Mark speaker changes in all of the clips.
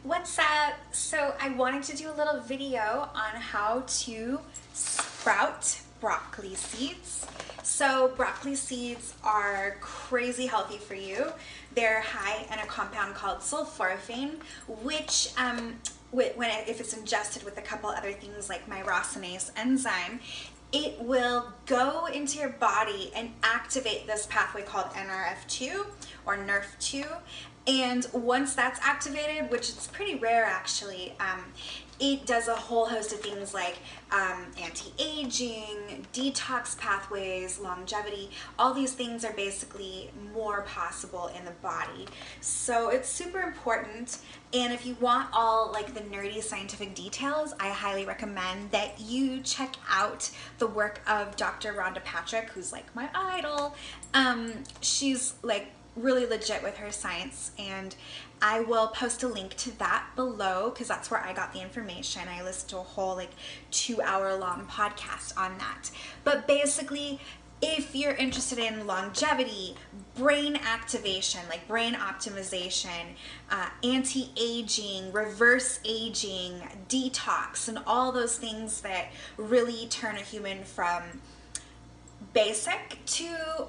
Speaker 1: What's up? So I wanted to do a little video on how to sprout broccoli seeds. So broccoli seeds are crazy healthy for you. They're high in a compound called sulforaphane, which if it's ingested with a couple other things like myrosinase enzyme, it will go into your body and activate this pathway called NRF2 or NRF2. And once that's activated, which is pretty rare actually, it does a whole host of things like anti-aging, detox pathways, longevity. All these things are basically more possible in the body. So it's super important. And if you want all like the nerdy scientific details, I highly recommend that you check out the work of Dr. Rhonda Patrick, who's like my idol. She's like really legit with her science, and I will post a link to that below because that's where I got the information. I listened to a whole like 2-hour long podcast on that. But basically, if you're interested in longevity, brain activation, like brain optimization, anti-aging, reverse aging, detox, and all those things that really turn a human from basic to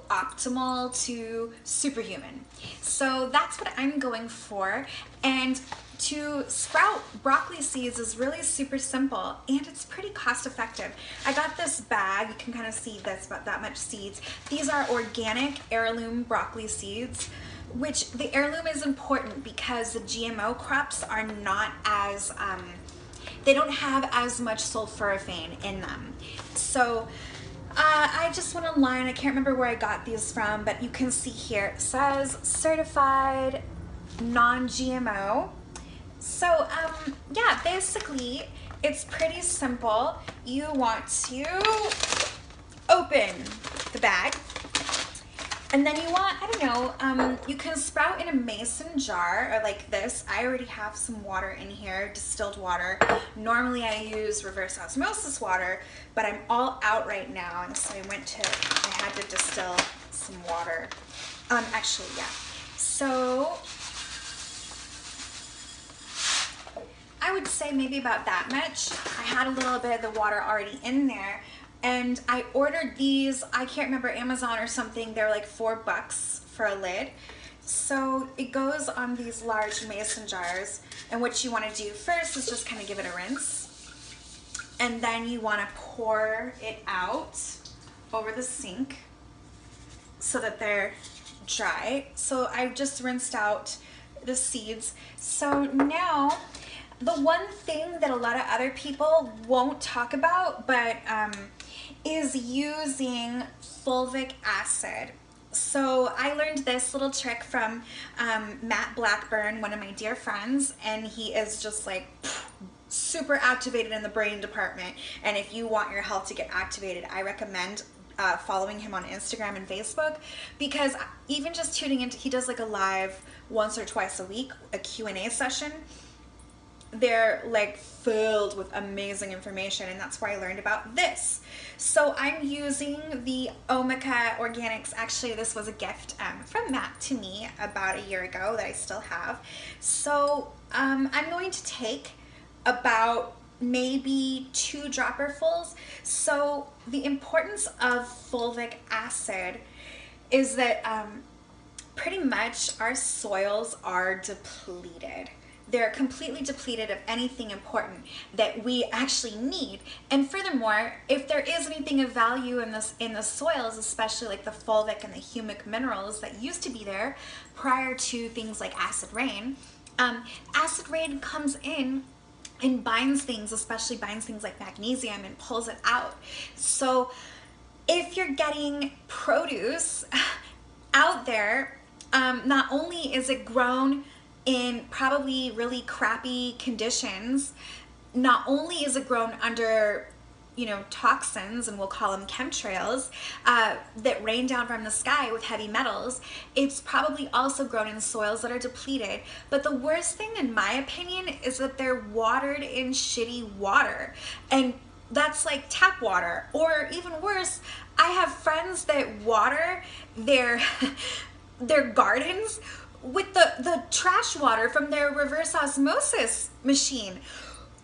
Speaker 1: optimal to superhuman. So that's what I'm going for. And to sprout broccoli seeds is really super simple, and it's pretty cost effective. I got this bag, you can kind of see that's about that much seeds. These are organic heirloom broccoli seeds, which the heirloom is important because the GMO crops are not as, they don't have as much sulforaphane in them. So I just went online, I can't remember where I got these from, but you can see here it says certified non-GMO. So yeah, basically it's pretty simple. You want to open the bag, and then you want, I don't know, you can sprout in a mason jar or like this. I already have some water in here, distilled water. Normally I use reverse osmosis water, but I'm all out right now, and so I had to distill some water. Actually, yeah. So I would say maybe about that much. I had a little bit of the water already in there. And I ordered these, I can't remember, Amazon or something. They're like $4 for a lid. So it goes on these large mason jars. And what you want to do first is just kind of give it a rinse. And then you want to pour it out over the sink so that they're dry. So I've just rinsed out the seeds. So now, the one thing that a lot of other people won't talk about, but is using fulvic acid. So I learned this little trick from Matt Blackburn, one of my dear friends, and he is just like super activated in the brain department. And if you want your health to get activated, I recommend following him on Instagram and Facebook, because even just tuning into, he does like a live once or twice a week, a Q&A session. They're like filled with amazing information, and that's where I learned about this. So I'm using the Omica Organics. Actually, this was a gift from Matt to me about a year ago that I still have. So I'm going to take about maybe 2 dropperfuls. So the importance of fulvic acid is that pretty much our soils are depleted. They're completely depleted of anything important that we actually need. And furthermore, if there is anything of value in the soils, especially like the fulvic and the humic minerals that used to be there prior to things like acid rain comes in and binds things, especially binds things like magnesium, and pulls it out. So if you're getting produce out there, not only is it grown in probably really crappy conditions, not only is it grown under, toxins, and we'll call them chemtrails, that rain down from the sky with heavy metals, it's probably also grown in soils that are depleted. But the worst thing, in my opinion, is that they're watered in shitty water. And that's like tap water. Or even worse, I have friends that water their gardens with the trash water from their reverse osmosis machine.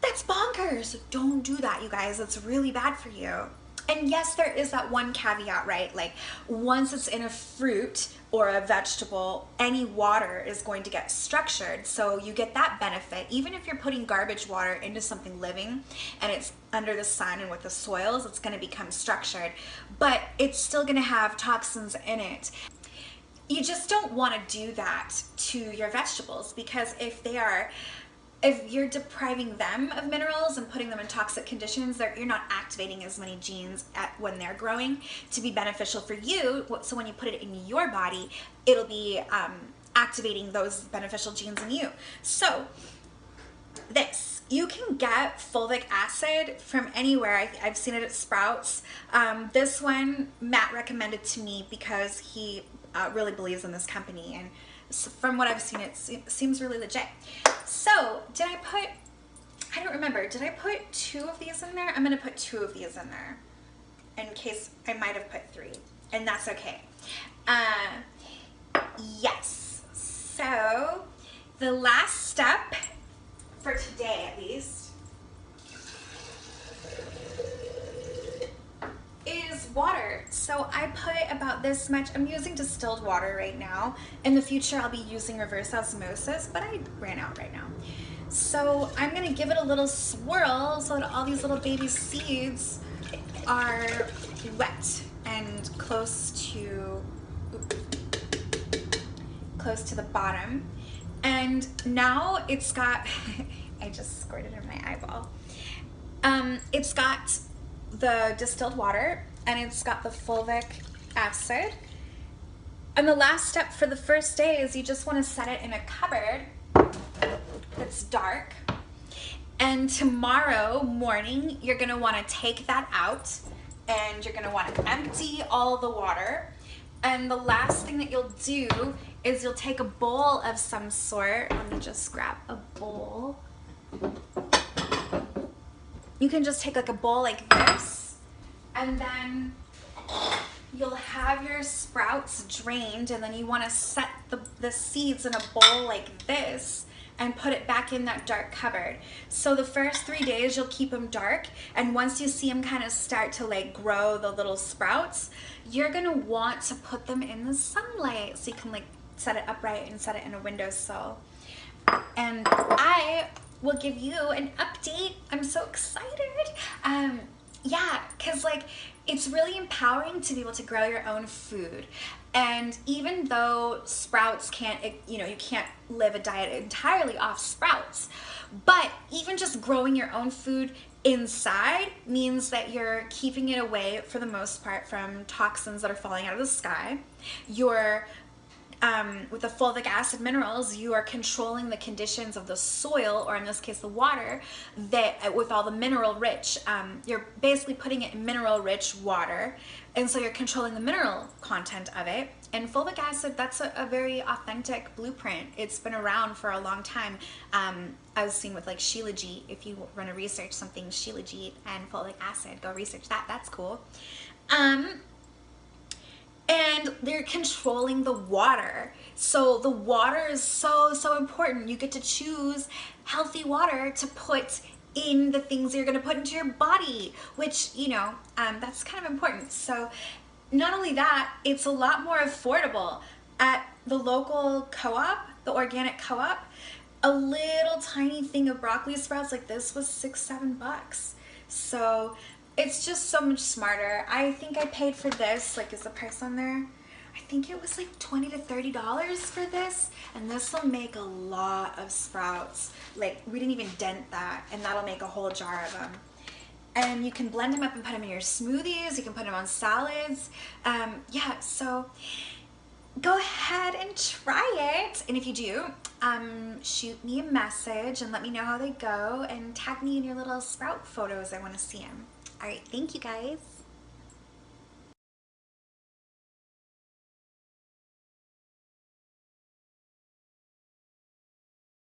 Speaker 1: That's bonkers. Don't do that, you guys. It's really bad for you. And yes, there is that one caveat, right? Like once it's in a fruit or a vegetable, any water is going to get structured. So you get that benefit. Even if you're putting garbage water into something living and it's under the sun and with the soils, it's going to become structured, but it's still going to have toxins in it. You just don't want to do that to your vegetables, because if you're depriving them of minerals and putting them in toxic conditions, you're not activating as many genes when they're growing to be beneficial for you. So when you put it in your body, it'll be activating those beneficial genes in you. So you can get fulvic acid from anywhere. I've seen it at Sprouts. This one Matt recommended to me because he really believes in this company, and from what I've seen, it seems really legit. So I don't remember, did I put 2 of these in there? I'm gonna put 2 of these in there in case I might have put 3, and that's okay. Yes, so the last step for today, at least, is water. So I put about this much. I'm using distilled water right now. In the future, I'll be using reverse osmosis, but I ran out right now. So I'm gonna give it a little swirl so that all these little baby seeds are wet and close to the bottom. And now it's got, I just squirted it in my eyeball. It's got the distilled water and it's got the fulvic acid. And the last step for the first day is you just want to set it in a cupboard that's dark. And tomorrow morning, you're going to want to take that out and you're going to want to empty all the water. And the last thing that you'll do is you'll take a bowl of some sort. Let me just grab a bowl. You can just take like a bowl like this, and then you'll have your sprouts drained, and then you want to set the seeds in a bowl like this and put it back in that dark cupboard. So the first 3 days you'll keep them dark, and once you see them kind of start to like grow the little sprouts, you're gonna want to put them in the sunlight so you can like set it upright and set it in a windowsill. And I will give you an update. I'm so excited. Yeah, because like it's really empowering to be able to grow your own food. And even though sprouts can't, you can't live a diet entirely off sprouts, but even just growing your own food inside means that you're keeping it away for the most part from toxins that are falling out of the sky. You're with the fulvic acid minerals, you are controlling the conditions of the soil, or in this case the water, that with all the mineral rich, you're basically putting it in mineral rich water, and so you're controlling the mineral content of it. And fulvic acid, that's a very authentic blueprint. It's been around for a long time, as seen with like Shilajit. If you want to research something, Shilajit and fulvic acid, go research that. That's cool. And they're controlling the water. So the water is so important. You get to choose healthy water to put in the things you're going to put into your body, which, that's kind of important. So not only that, it's a lot more affordable at the local co-op, the organic co-op. A little tiny thing of broccoli sprouts like this was $6-7. So it's just so much smarter. I think I paid for this, like, is the price on there? I think it was like $20 to $30 for this, and this will make a lot of sprouts. Like, we didn't even dent that, and that'll make a whole jar of them. And you can blend them up and put them in your smoothies. You can put them on salads. Yeah, so go ahead and try it. And if you do, shoot me a message and let me know how they go, and tag me in your little sprout photos. I want to see them. All right, thank you guys.